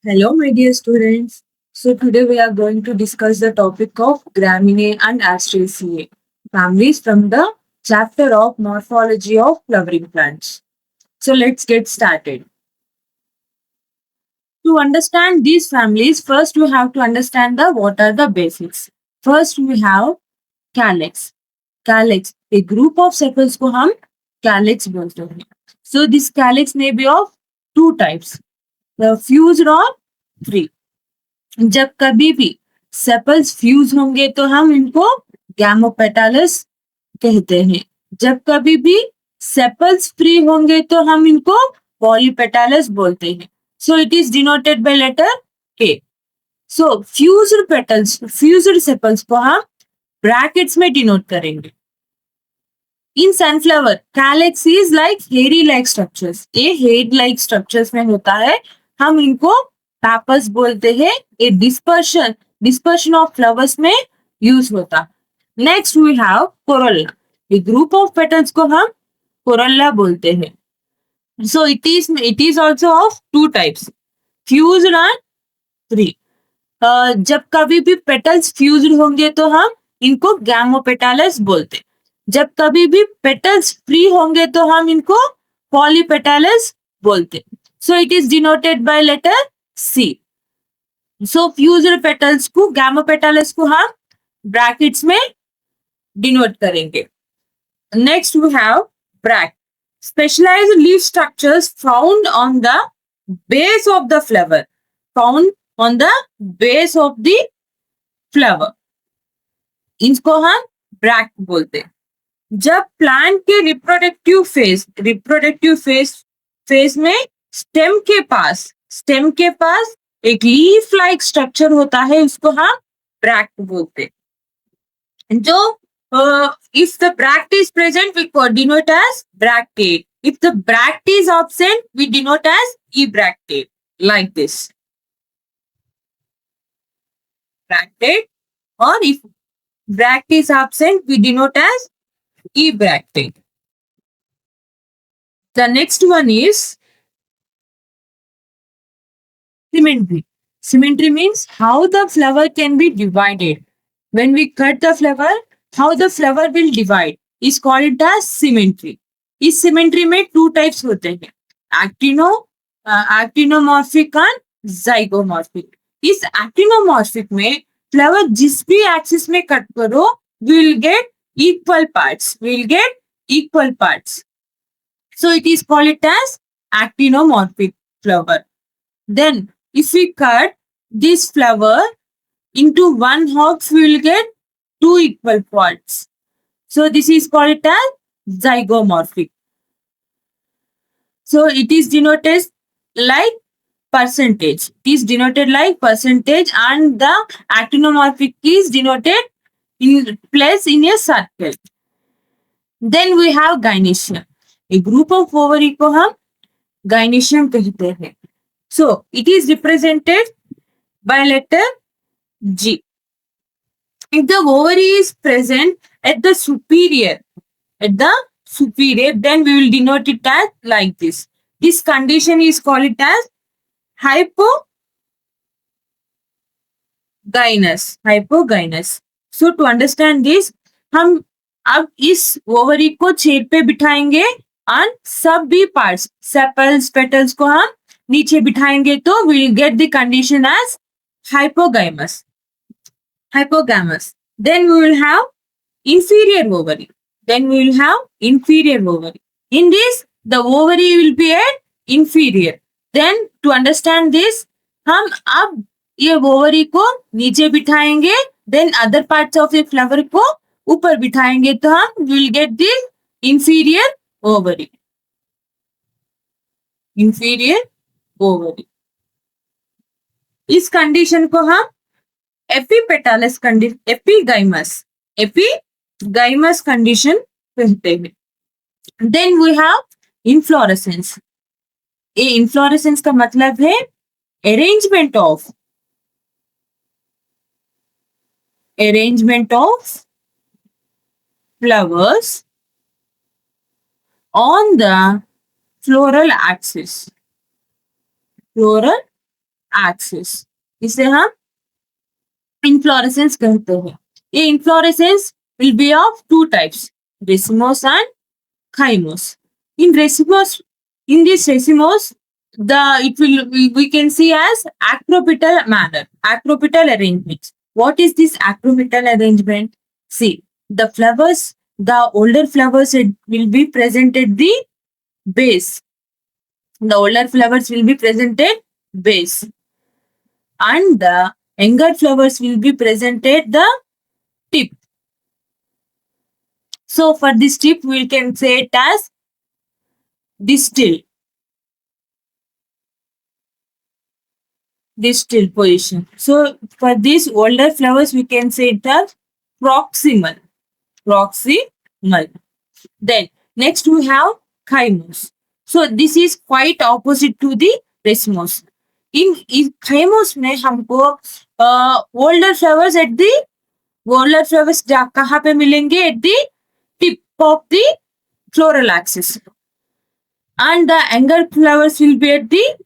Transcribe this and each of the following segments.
Hello, my dear students. So today we are going to discuss the topic of Graminae and Asteraceae, families from the chapter of Morphology of Flowering Plants. So let's get started. To understand these families, first we have to understand the what are the basics. First we have calyx. Calyx, a group of sepals को हम calyx बोलते हैं. So this calyx may be of two types, the fused or free. जब कभी भी sepals fuse होंगे तो हम इनको गैमोपेटालस कहते हैं. जब कभी भी सेपल्स फ्री होंगे तो हम इनको पॉलीपेटालस बोलते हैं. So it is denoted by letter K. So fused petals, fused sepals को हम ब्रैकेट्स में डिनोट करेंगे. In sunflower calyx is like hairy like structures. ये हेड लाइक स्ट्रक्चर्स में होता है. हम इनको पैपल्स बोलते हैं. ए डिस्पर्शन ऑफ फ्लावर्स में यूज होता. Next we have corolla. ये ग्रुप ऑफ पेटल्स को हम कोरोल्ला बोलते हैं. So it is also of two types, fused and free. जब कभी भी पेटल्स फ्यूज्ड होंगे तो हम इनको गैमोपेटालस बोलते. जब कभी भी पेटल्स फ्री होंगे तो हम इनको पॉलीपेटालस बोलते. So it is denoted by letter C. So fused petals को, गैमोपेटालस को हम ब्रैकेट्स में डिनोट करेंगे. Next we have bract. Specialised leaf structures found on the base of the flower. Found on the base of the flower, इसको हम bract बोलते. जब plant के रिप्रोडक्टिव फेज में स्टेम के पास एक लीफ लाइक स्ट्रक्चर होता है, उसको हम ब्रैक्ट बोलते. जो if the bract is present, we denote as bractate. If the bract is absent, we denote as ebractate, like this. Bractate, or if bract is absent, we denote as ebractate. The next one is symmetry. Symmetry means how the flower can be divided. When we cut the flower, how the flower will divide is called as symmetry. इस symmetry में two types होते हैं, actinomorphic and zygomorphic. इस actinomorphic में flower जिस भी axis में cut करो, we will get equal parts. So it is called as actinomorphic flower. Then if we cut this flower into one half, we will get two equal parts. So this is called as zygomorphic. So it is denoted like percentage. It is denoted like percentage, and the actinomorphic is denoted in place in a circle. Then we have gynoecium. A group of ovary को हम gynoecium कहते हैं. So it is represented by letter G. If the ovary is present at the superior, then we will denote it as like this. This condition is called as hypogynous. So to understand this, हम अब इस ovary को छेद पे बिठाएंगे और सभी parts, sepals, petals को हम नीचे बिठाएंगे तो we will get the condition as hypogamous. Then we will have inferior ovary. In this, the ovary will be at inferior. Then to understand this, हम अब ये ओवरी को नीचे बिठाएंगे, then other parts of the flower को ऊपर बिठाएंगे तो हम will get the inferior ovary. इस कंडीशन को हम epigynous कंडीशन कहते हैं. Then we have inflorescence. ये inflorescence का मतलब है arrangement of flowers on the floral axis. Axis, इसे हम इनफ्लोरेसेंस कहते हैं. ये inflorescence will be of two types, racemose and chymose. In racemose, in this racemose, the it will we can see as acropetal manner, acropetal arrangement. What is this acropetal arrangement? See, the flowers, the older flowers it will be present at the base. The older flowers will be present at base, and the younger flowers will be present at the tip. So for this tip, we can say it as distal, distal position. So for these older flowers, we can say it as proximal, proximal. Then next we have chymose. So this is quite opposite to the racemose. In chymose में हमको older flowers at the older flowers कहाँ पे मिलेंगे? At the tip of the floral axis, and the younger flowers will be at the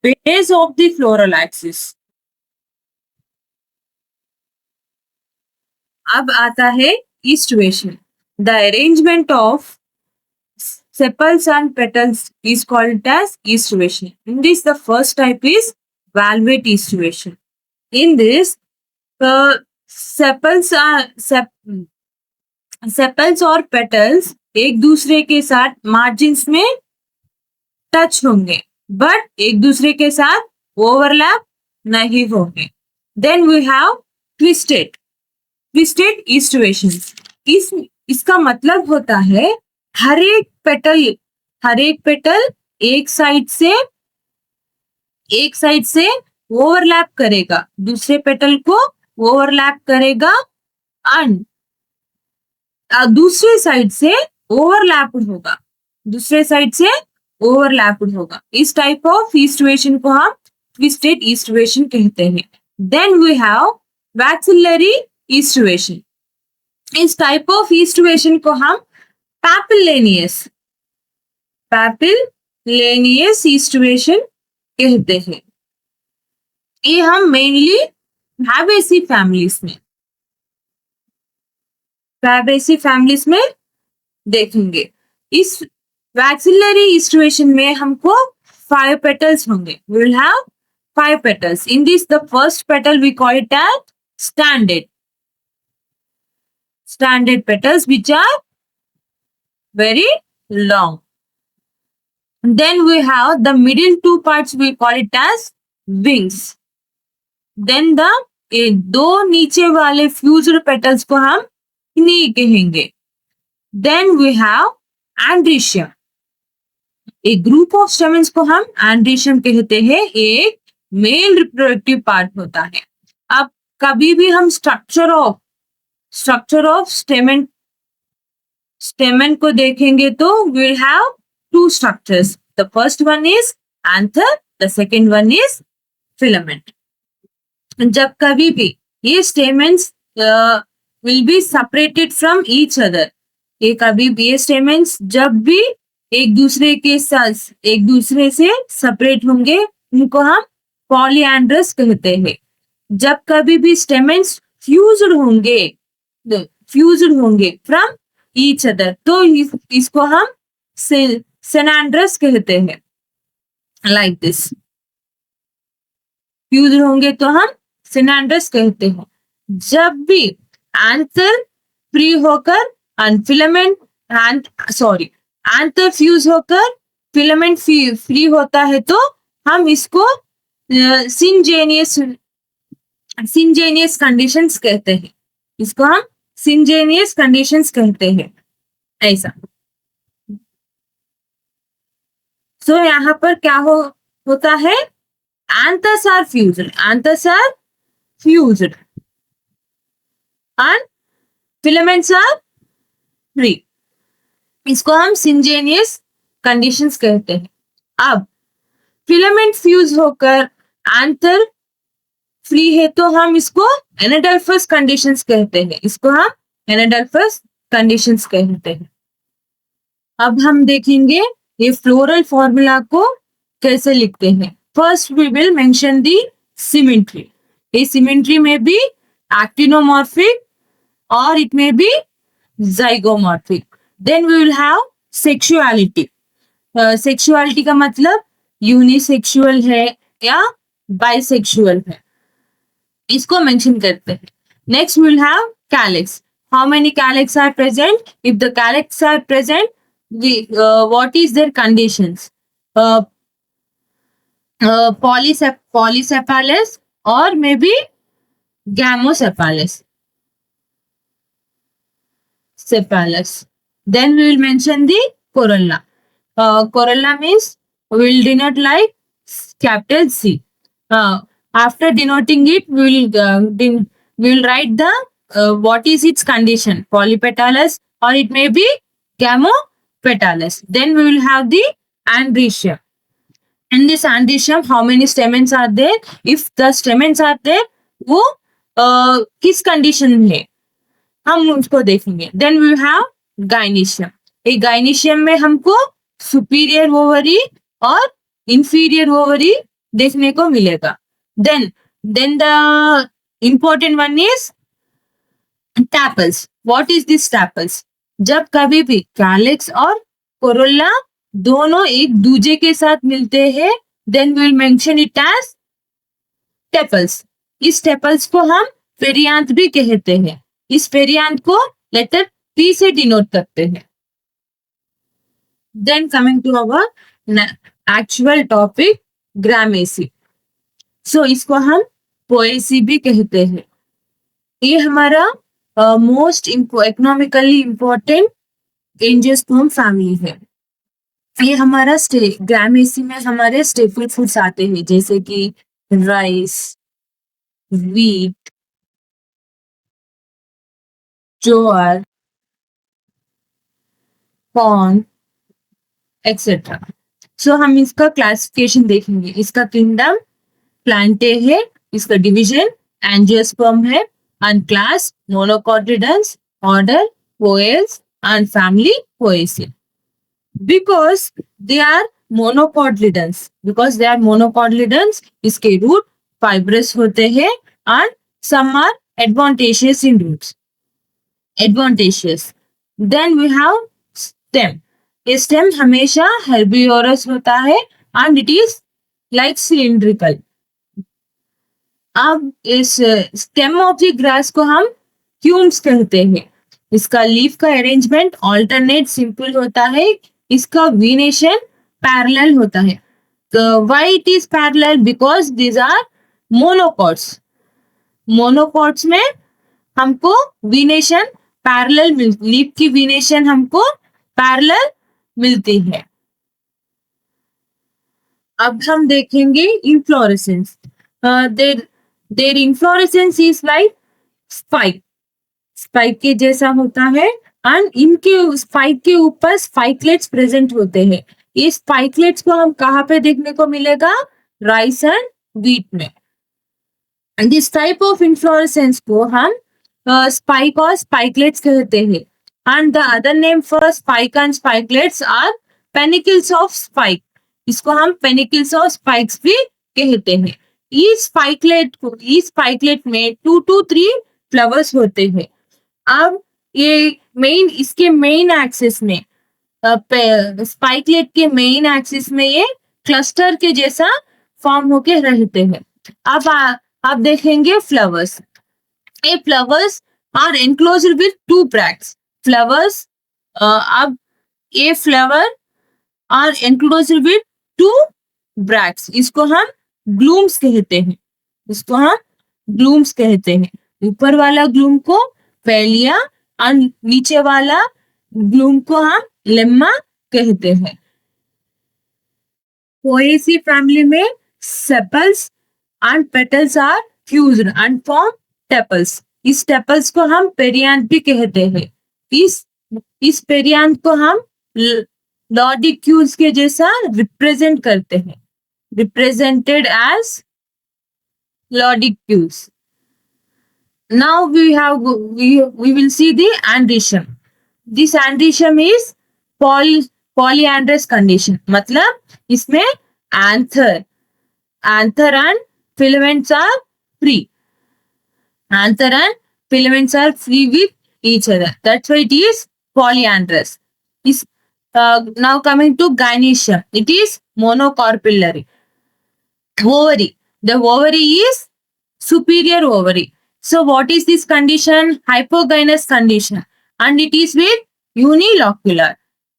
base of the floral axis. अब आता है eastuation. The arrangement of sepals and petals is called as eastuation. In this, the first type is valvate eastuation. In this, sepals और petals एक दूसरे के साथ margins में touch होंगे, बट एक दूसरे के साथ ओवरलैप नहीं होंगे. Then we have twisted, twisted aestivation. इसका मतलब होता है हर एक पेटल एक साइड से ओवरलैप करेगा, दूसरे पेटल को ओवरलैप करेगा, एंड दूसरे साइड से ओवरलैप्ड होगा, दूसरे साइड से ओवरलैप्ड होगा. इस टाइप ऑफ ईस्टुएशन को हम ट्विस्टेड ईस्टुएशन कहते हैं. Then we have vexillary aestivation. इस टाइप ऑफ ईस्टुएशन को हम पैपिलेनियस ईस्टुएशन कहते हैं. ये हम मेनली फैबेसी फैमिलीज में देखेंगे. इस वैक्सिलरी ईस्टुएशन में हमको 5 petals होंगे. We will have 5 petals. In this, the first petal we call it as standard petals, which are very long. Then we have the middle 2 parts, we call it as wings. Then the दो नीचे वाले fused petals को हम knee कहेंगे. Then we have andrecium. एक group of stamens को हम androecium कहते हैं. एक मेल रिप्रोडक्टिव पार्ट होता है. अब कभी भी हम स्ट्रक्चर ऑफ स्टेमेन को देखेंगे तो we will have 2 structures. The first one is anther, the second one is filament. जब कभी भी ये stamens will be separated from each other, ये स्टेमेंस जब भी एक दूसरे से सेपरेट होंगे, उनको हम पॉलीएंड्रस कहते हैं. जब कभी भी स्टेमेंस फ्यूज्ड होंगे फ्रॉम ईच अदर, तो इसको हम सिनेंड्रस कहते हैं. लाइक दिस, फ्यूज्ड होंगे तो हम सिनेंड्रस कहते हैं. जब भी एंथर फ्री होकर एंथर फ्यूज होकर फिलामेंट फ्री होता है, तो हम इसको सिंजेनियस कंडीशंस कहते हैं. इसको हम सिंजेनियस कंडीशंस कहते हैं. ऐसा. सो यहाँ पर क्या होता है? anthers are fused and filaments are free. इसको हम सिंजेनियस कंडीशंस कहते हैं. अब फिलामेंट फ्यूज होकर एंथर फ्री है, तो हम इसको एनाडल्फस कंडीशंस कहते हैं. इसको हम एनाडल्फस कंडीशंस कहते हैं. अब हम देखेंगे ये फ्लोरल फॉर्मूला को कैसे लिखते हैं. First, we will mention the symmetry. A symmetry may be actinomorphic or it may be zygomorphic. Then we will have sexuality. Sexuality का मतलब यूनिसेक्सुअल है या बाइसेक्सुअल है, इसको मेंशन करते हैं. Next will have calyx. How many calyx are present? If the calyx are present, what is there conditions? polycephalus or maybe gamocephalus. Then we will mention the corolla. Corolla means we will denote like capital C. After denoting it, we will write the what is its condition, polypetalous or it may be gamopetalous. Then we will have the androecium. In this androecium, how many stamens are there? If the stamens are there, वो किस condition में है हम उसको देखेंगे. Then we have gynoecium. एक gynoecium में हमको सुपीरियर ओवरी और इंफीरियर ओवरी देखने को मिलेगा. Then the important one is tepals. What is this tepals? जब कभी भी कैलेक्स और कोरोला दोनों एक दूजे के साथ मिलते हैं, then we will mention it as tepals. इस टेपल्स को हम पेरियांथ भी कहते हैं. इस पेरियांथ को लेटर पी से डिनोट करते हैं. Then coming to our actual topic, Gramineae. So इसको हम पोएसी भी कहते हैं. ये हमारा most economically important angiosperm family है. ये हमारा ग्रामेसी में हमारे स्टेपल फूड्स आते हैं जैसे कि rice, wheat, jowar, corn etcetera. So हम इसका क्लासिफिकेशन देखेंगे. इसका किंगडम प्लांटे है, इसका डिवीजन एंजियोस्पर्म है, and class monocotyledons, order Poales and family Poaceae. Because they are monocotyledons. इसके रूट फाइब्रस होते हैं and some are adventitious in roots. Then we have stem. ये stem हमेशा herbivorous होता है and it is like cylindrical. अब इस stem of the grass को हम क्यूम्स कहते हैं. इसका लीफ का अरेंजमेंट ऑल्टरनेट सिंपल होता है. इसका वीनेशन पैरेलल होता है. Why it is parallel? Because these are monocots. Monocots में हमको वीनेशन पैरेलल लीफ की वीनेशन हमको पैरेलल मिलती है. अब हम देखेंगे inflorescence. There inflorescence is like spike के जैसा होता है एंड इनके स्पाइक के ऊपर स्पाइकलेट्स प्रेजेंट होते हैं. ये स्पाइकलेट्स को हम कहाँ पे देखने को मिलेगा? राइस एंड व्हीट में. दिस टाइप ऑफ इन्फ्लोरेसेंस को हम स्पाइक और स्पाइकलेट्स कहते हैं. And the other name for spike and spikelets are panicles of spike. इसको हम पेनिकल्स ऑफ स्पाइक्स भी कहते हैं. इस स्पाइकलेट में 2 to 3 फ्लावर्स होते हैं. अब ये इसके मेन एक्सिस में स्पाइकलेट के मेन एक्सिस में ये क्लस्टर के जैसा फॉर्म होके रहते हैं. अब आप देखेंगे फ्लावर्स. ये flowers are enclosed with 2 bracts. Flowers अब ये flower are enclosed with 2 bracts. इसको हम ग्लूम्स कहते हैं. ऊपर वाला ग्लूम को पैलिया और नीचे वाला ग्लूम को हम लेम्मा कहते हैं. पोएसी फैमिली में sepals and petals are fused and form tepals. इस टेपल्स को हम पेरियांथ भी कहते हैं. इस पेरियांथ को हम लॉडिक्यूल्स के जैसा रिप्रेजेंट करते हैं. Represented as lodicules. Now we will see the androecium. This androecium is polyandrous condition. मतलब इसमें anther Anther and filaments are free. Anther and filaments are free with each other. That's why it is polyandrous. Is now coming to gynoecium. It is monocarpillary. Ovary. The ovary is superior ovary. So what is this condition? Hypogynous condition. And it is with unilocular.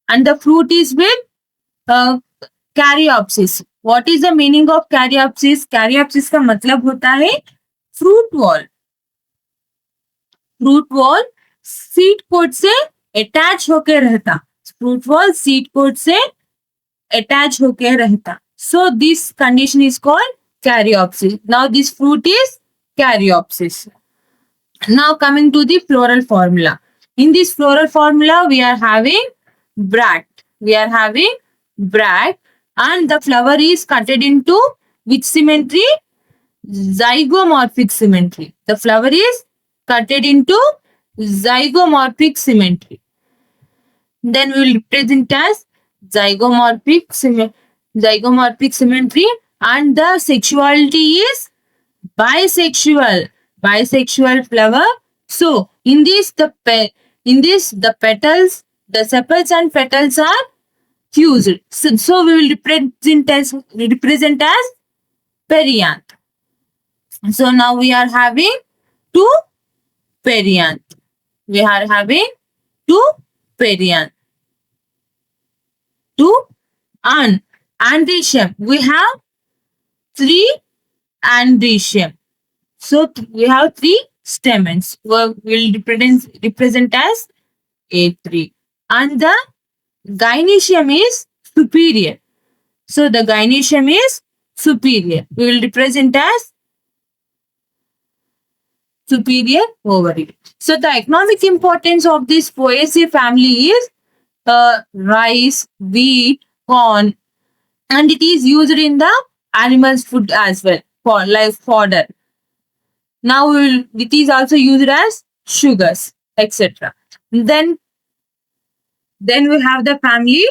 And the fruit is with uh, caryopsis. What is the meaning of caryopsis? Caryopsis का मतलब होता है fruit wall. Fruit wall seed coat से attach होके रहता. Fruit wall seed coat से attach होके रहता. So this condition is called caryopsis. Now this fruit is caryopsis. Now coming to the floral formula. In this floral formula, we are having bracts. We are having bracts and the flower is cutted into which symmetry? Zygomorphic symmetry. The flower is cutted into zygomorphic symmetry. Then we will represent as zygomorphic symmetry and the sexuality is bisexual. Bisexual flower. So in this the petals, the sepals and petals are fused. So we will represent as perianth. So now we are having two perianth. We are having two perianth. Two and androecium. We have three androecium. So we have three stamens. Will represent as A3. And the gynoecium is superior. So the gynoecium is superior. We will represent as superior ovary. So the economic importance of this Poaceae family is rice, wheat, corn, and it is used in the animals' food as well for like fodder. Now it is also used as sugars, etc. Then we have the family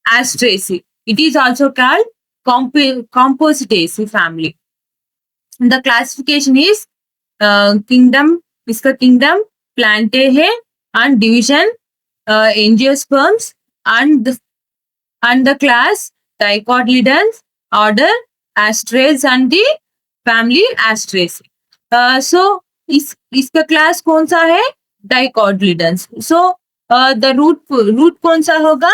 Asteraceae. It is also called Compositaceae family. The classification is kingdom. इसका kingdom plantae है and division angiosperms and the class Dicotyledons, order Asteraceae and the family Asteraceae. So इसका class कौन सा है? Dicotyledons. So the root कौन सा होगा?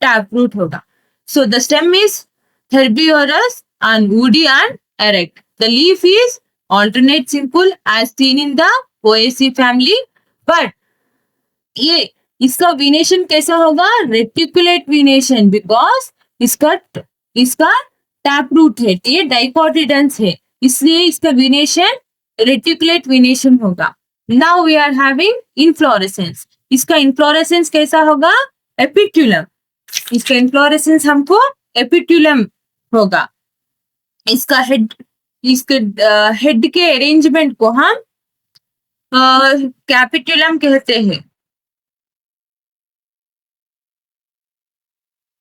Taproot होगा. So the stem is herbivorous and woody and erect. The leaf is alternate simple as seen in the Poaceae family. But ये इसका विनेशन कैसा होगा? रेटिकुलेट विनेशन बिकॉज इसका टैप रूट है, ये डाइकोटिलेडन्स है, इसलिए इसका विनेशन रेटिकुलेट विनेशन होगा. Now we are having inflorescence. इसका इनफ्लोरेसेंस कैसा होगा? एपिट्यूलम. इसका इनफ्लोरेसेंस हमको एपिट्यूलम होगा. इसका हेड के अरेंजमेंट को हम कैपिट्यूलम कहते हैं.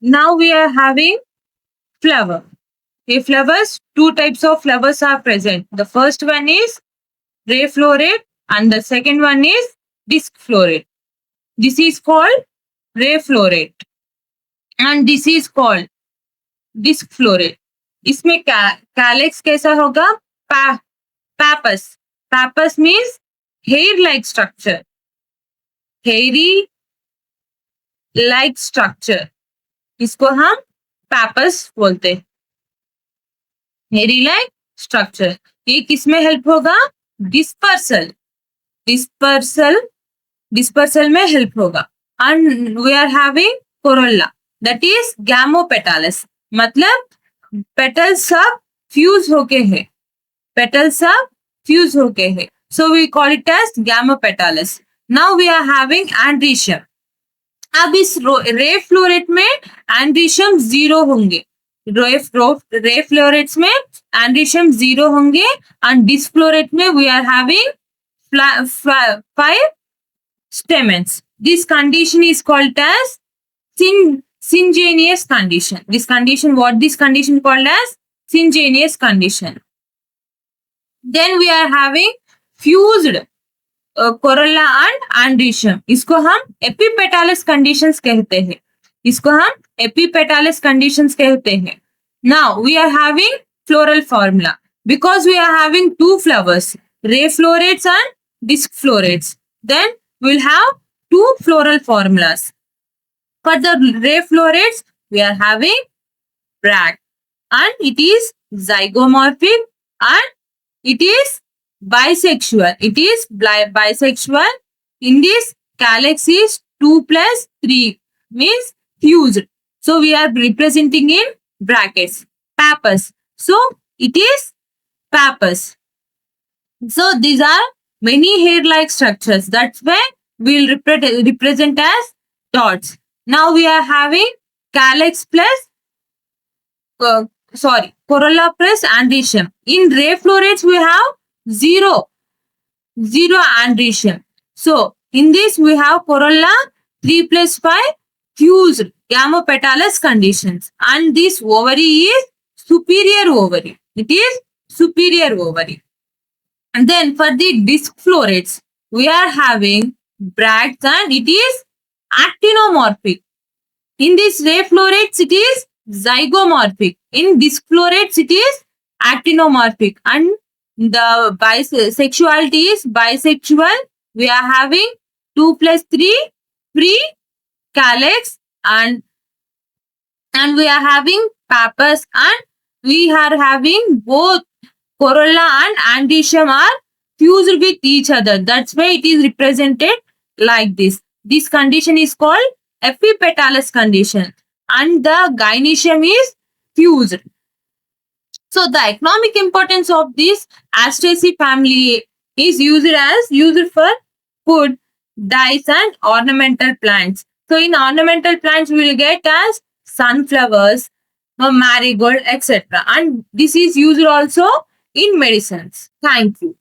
Now we are having flower. In flowers, two types of flowers are present. The first one is ray floret and the second one is disc floret. This is called ray floret and this is called disc floret. इसमें calyx कैसा होगा? pappus. Pappus means hair-like structure. Hairy like structure. इसको हम pappus बोलते हैं. Hairy like structure. ये किसमें help होगा? डिस्पर्सल में हेल्प होगा. And we are having corolla. That is gamopetalous. मतलब पेटल सब फ्यूज होके है. पेटल सब फ्यूज होके है. So we call it as gamopetalous. Now we are having androecium. अब इस रे फ्लोरेट में एंड्रीशियम 0 होंगे. रे फ्लोरेट्स में एंड्रीशियम 0 होंगे and डिस्फ्लोरेट में we are having 5 stamens. This condition is called as syngenous condition. This condition called as syngenous condition. Then we are having fused corolla and androecium. इसको हम एपिपेटालस conditions कहते हैं. इसको हम एपिपेटालस कंडीशंस कहते हैं. Now we are having floral formula because we are having two flowers, ray florets and disc florets. Then we'll have two floral formulas. For the ray florets, we are having bracts and it is zygomorphic and it is bisexual. It is bisexual. In this, calyx is 2 plus 3 means fused. So we are representing in brackets. Pappus. So it is pappus. So these are many hair-like structures. That's why we'll represent as dots. Now we are having calyx plus corolla plus androecium. In ray florets, we have zero androecium. So in this we have corolla 3 plus 5 fused gamopetalous conditions, and this ovary is superior ovary. It is superior ovary. And then for the disc florets, we are having bracts and it is actinomorphic. In this ray florets, it is zygomorphic. In disc florets, it is actinomorphic. And the bisexuality is bisexual. We are having 2 plus 3 free calyx and we are having pappus, and we are having both corolla and androecium are fused with each other. That's why it is represented like this. This condition is called epipetalous condition and the gynoecium is fused. So the economic importance of this Asteraceae family is used for food, dyes and ornamental plants. So in ornamental plants we will get as sunflowers, marigold, etc. And this is used also in medicines. Thank you.